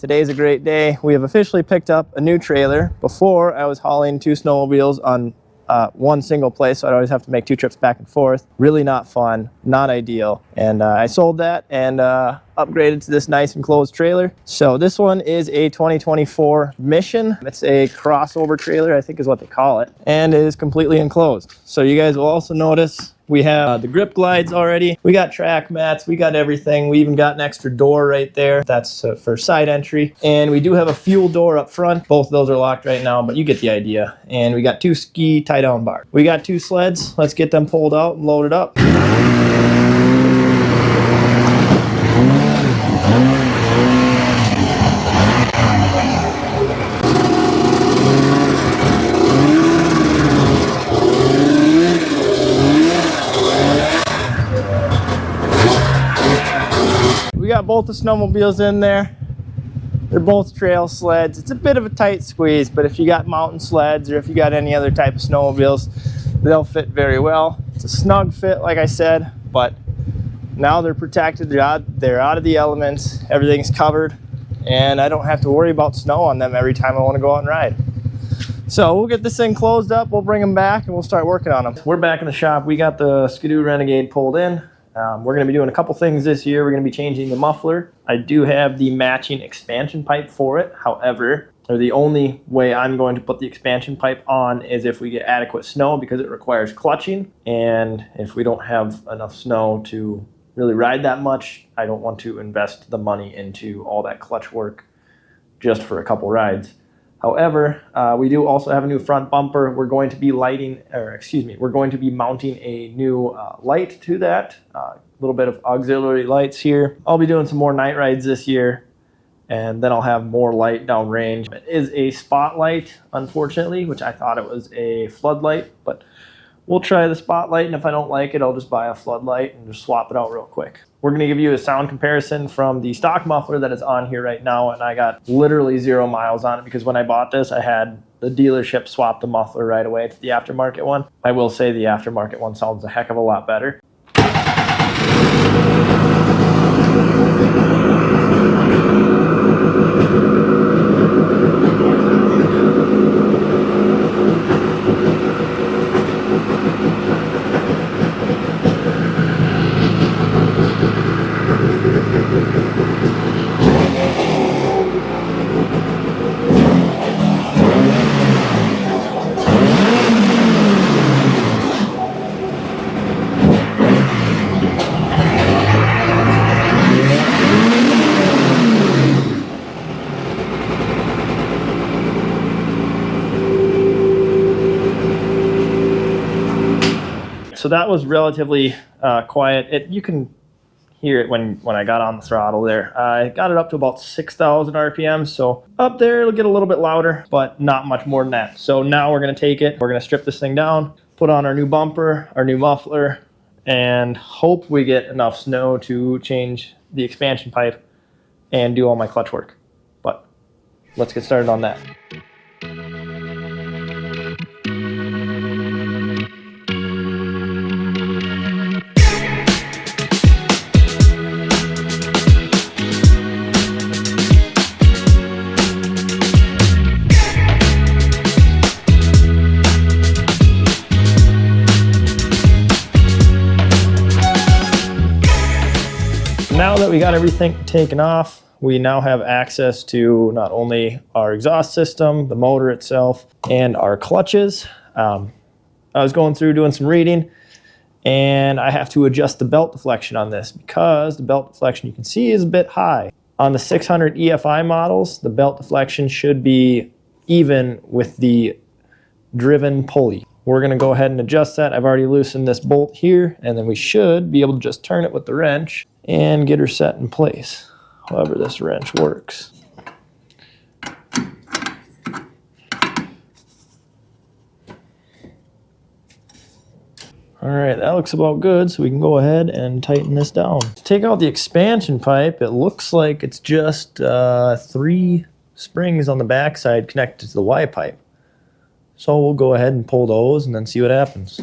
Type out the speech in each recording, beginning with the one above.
today's a great day. We have officially picked up a new trailer. Before, I was hauling 2 snowmobiles on one single place, so I'd always have to make 2 trips back and forth. Really not fun, not ideal. And I sold that and upgraded to this nice enclosed trailer. So this one is a 2024 Mission. It's a crossover trailer, I think is what they call it, and it is completely enclosed. So you guys will also notice we have the grip glides already. We got track mats, we got everything. We even got an extra door right there. That's for side entry. And we do have a fuel door up front. Both of those are locked right now, but you get the idea. And we got 2 ski tie down bars. We got 2 sleds. Let's get them pulled out and loaded up. We got both the snowmobiles in there. They're both trail sleds. It's a bit of a tight squeeze, but if you got mountain sleds or if you got any other type of snowmobiles, they'll fit very well. It's a snug fit, like I said, but now they're protected. They're out of the elements. Everything's covered, and I don't have to worry about snow on them every time I want to go out and ride. So we'll get this thing closed up. We'll bring them back, and we'll start working on them. We're back in the shop. We got the Skidoo Renegade pulled in. We're going to be doing a couple things this year. We're going to be changing the muffler. I do have the matching expansion pipe for it. However, the only way I'm going to put the expansion pipe on is if we get adequate snow, because it requires clutching. And if we don't have enough snow to really ride that much, I don't want to invest the money into all that clutch work just for a couple rides. However, we do also have a new front bumper. We're going to be we're going to be mounting a new light to that. A little bit of auxiliary lights here. I'll be doing some more night rides this year, and then I'll have more light downrange. It is a spotlight, unfortunately, which I thought it was a floodlight, but we'll try the spotlight, and if I don't like it, I'll just buy a floodlight and just swap it out real quick. We're going to give you a sound comparison from the stock muffler that is on here right now, and I got literally 0 miles on it because when I bought this, I had the dealership swap the muffler right away to the aftermarket one. I will say the aftermarket one sounds a heck of a lot better. So that was relatively quiet. You can hear it when I got on the throttle there. I got it up to about 6,000 RPM. So up there, it'll get a little bit louder, but not much more than that. So now we're going to take it. We're going to strip this thing down, put on our new bumper, our new muffler, and hope we get enough snow to change the expansion pipe and do all my clutch work. But let's get started on that. Now that we got everything taken off, we now have access to not only our exhaust system, the motor itself, and our clutches. I was going through doing some reading, and I have to adjust the belt deflection on this because the belt deflection, you can see, is a bit high. On the 600 EFI models, the belt deflection should be even with the driven pulley. We're going to go ahead and adjust that. I've already loosened this bolt here, and then we should be able to just turn it with the wrench and get her set in place, however this wrench works. All right, that looks about good, so we can go ahead and tighten this down. To take out the expansion pipe, it looks like it's just 3 springs on the backside connected to the Y pipe. So we'll go ahead and pull those and then see what happens.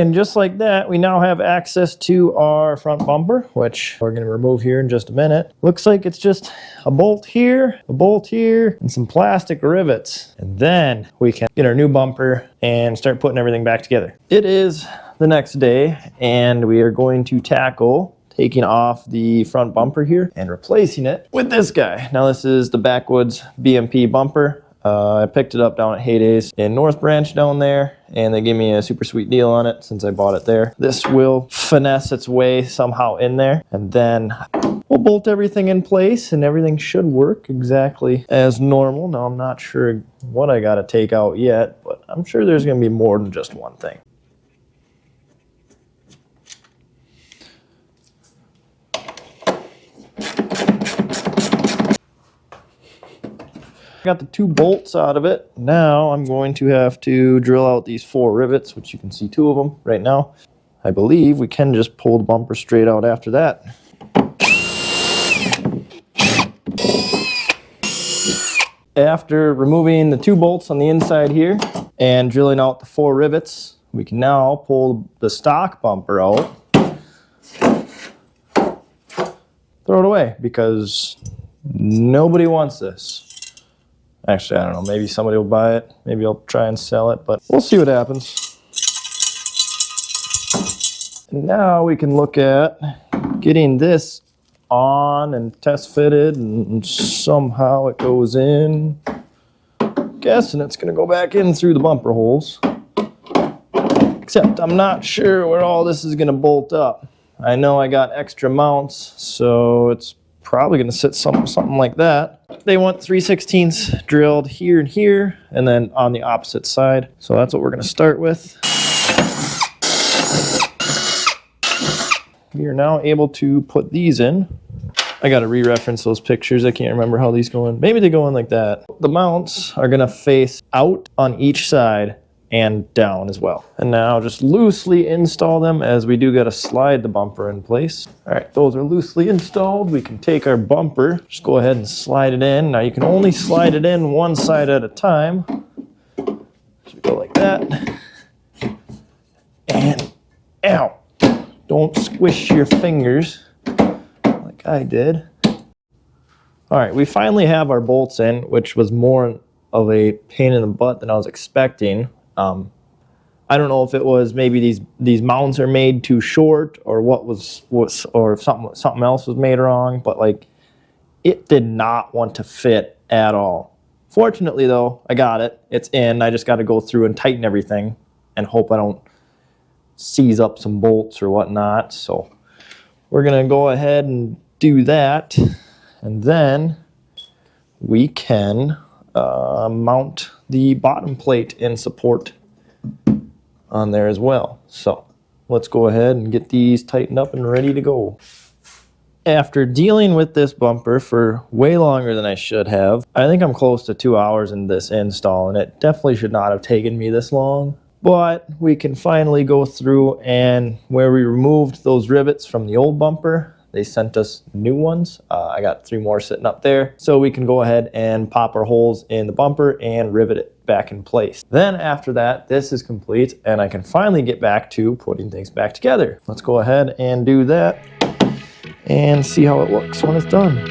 And just like that, we now have access to our front bumper, which we're going to remove here in just a minute. Looks like it's just a bolt here, and some plastic rivets. And then we can get our new bumper and start putting everything back together. It is the next day, and we are going to tackle taking off the front bumper here and replacing it with this guy. Now this is the Backwoods BMP bumper. I picked it up down at Heydays in North Branch down there, and they gave me a super sweet deal on it since I bought it there. This will finesse its way somehow in there, and then we'll bolt everything in place, and everything should work exactly as normal. Now I'm not sure what I gotta take out yet, but I'm sure there's gonna be more than just one thing. Got the 2 bolts out of it. Now I'm going to have to drill out these 4 rivets, which you can see 2 of them right now. I believe we can just pull the bumper straight out after that. After removing the 2 bolts on the inside here and drilling out the 4 rivets, we can now pull the stock bumper out. Throw it away because nobody wants this. Actually, I don't know, maybe somebody will buy it. Maybe I'll try and sell it, but we'll see what happens. And now we can look at getting this on and test fitted, and somehow it goes in. Guessing it's gonna go back in through the bumper holes. Except I'm not sure where all this is gonna bolt up. I know I got extra mounts, so it's probably gonna sit something like that. They want 3/16 drilled here and here, and then on the opposite side. So that's what we're gonna start with. We are now able to put these in. I gotta re-reference those pictures. I can't remember how these go in. Maybe they go in like that. The mounts are gonna face out on each side and down as well. And now just loosely install them, as we do gotta slide the bumper in place. All right, those are loosely installed. We can take our bumper, just go ahead and slide it in. Now you can only slide it in one side at a time. So we go like that. And ow, don't squish your fingers like I did. All right, we finally have our bolts in, which was more of a pain in the butt than I was expecting. I don't know if it was maybe these mounts are made too short, or what was or if something else was made wrong, but like it did not want to fit at all. Fortunately though, I got it. It's in. I just got to go through and tighten everything and hope I don't seize up some bolts or whatnot. So we're gonna go ahead and do that, and then we can mount the bottom plate in support on there as well. So let's go ahead and get these tightened up and ready to go. After dealing with this bumper for way longer than I should have, I think I'm close to 2 hours in this install, and it definitely should not have taken me this long. But we can finally go through, and where we removed those rivets from the old bumper, they sent us new ones. I got 3 more sitting up there. So we can go ahead and pop our holes in the bumper and rivet it back in place. Then after that, this is complete, and I can finally get back to putting things back together. Let's go ahead and do that and see how it looks when it's done.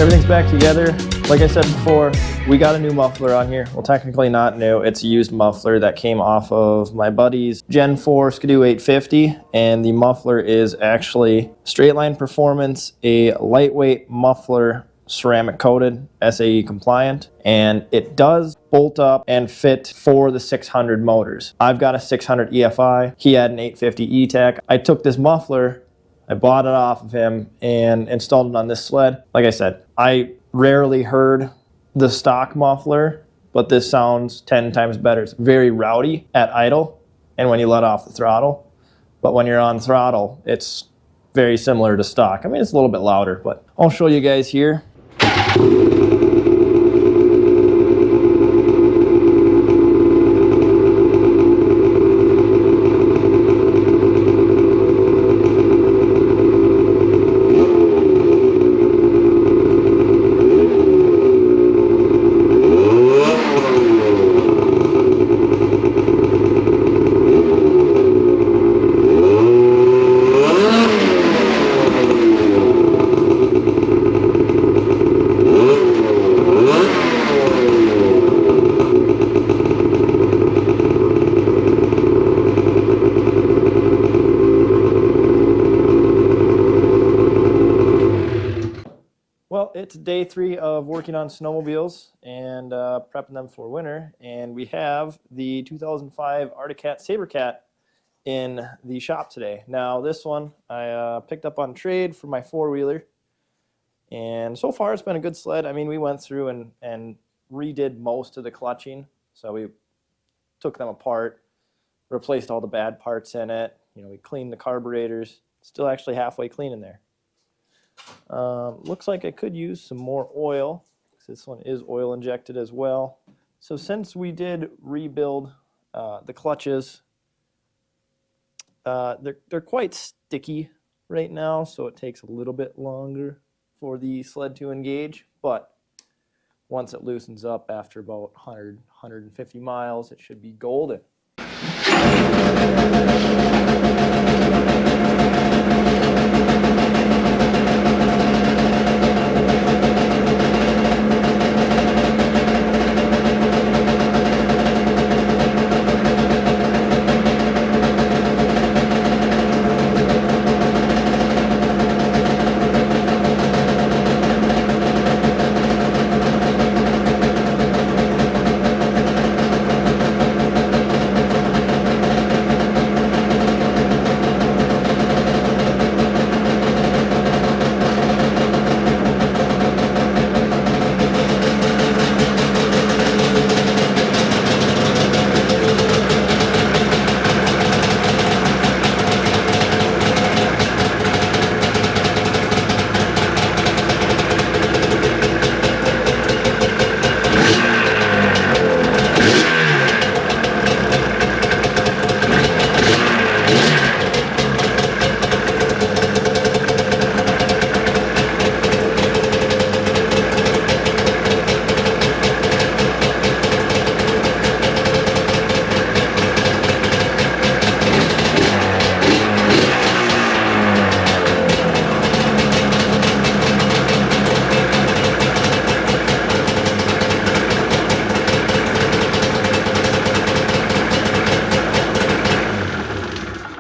Everything's back together. Like I said before, We got a new muffler on here. Well, technically not new. It's a used muffler that came off of my buddy's Gen 4 Skidoo 850, and the muffler is actually Straight Line Performance, a lightweight muffler, ceramic coated, SAE compliant, and it does bolt up and fit for the 600 motors. I've got a 600 EFI. He had an 850 E-Tech. I took this muffler, I bought it off of him and installed it on this sled. Like I said, I rarely heard the stock muffler, but this sounds 10 times better. It's very rowdy at idle and when you let off the throttle, but when you're on throttle, it's very similar to stock. I mean, it's a little bit louder, but I'll show you guys here. Well, it's day 3 of working on snowmobiles and prepping them for winter, and we have the 2005 Arctic Cat Sabercat in the shop today. Now, this one I picked up on trade for my 4-wheeler, and so far it's been a good sled. I mean, we went through and redid most of the clutching, so we took them apart, replaced all the bad parts in it. You know, we cleaned the carburetors. Still actually halfway clean in there. Looks like I could use some more oil, because this one is oil injected as well. So since we did rebuild the clutches, they're quite sticky right now, so it takes a little bit longer for the sled to engage, but once it loosens up after about 100, 150 miles, it should be golden.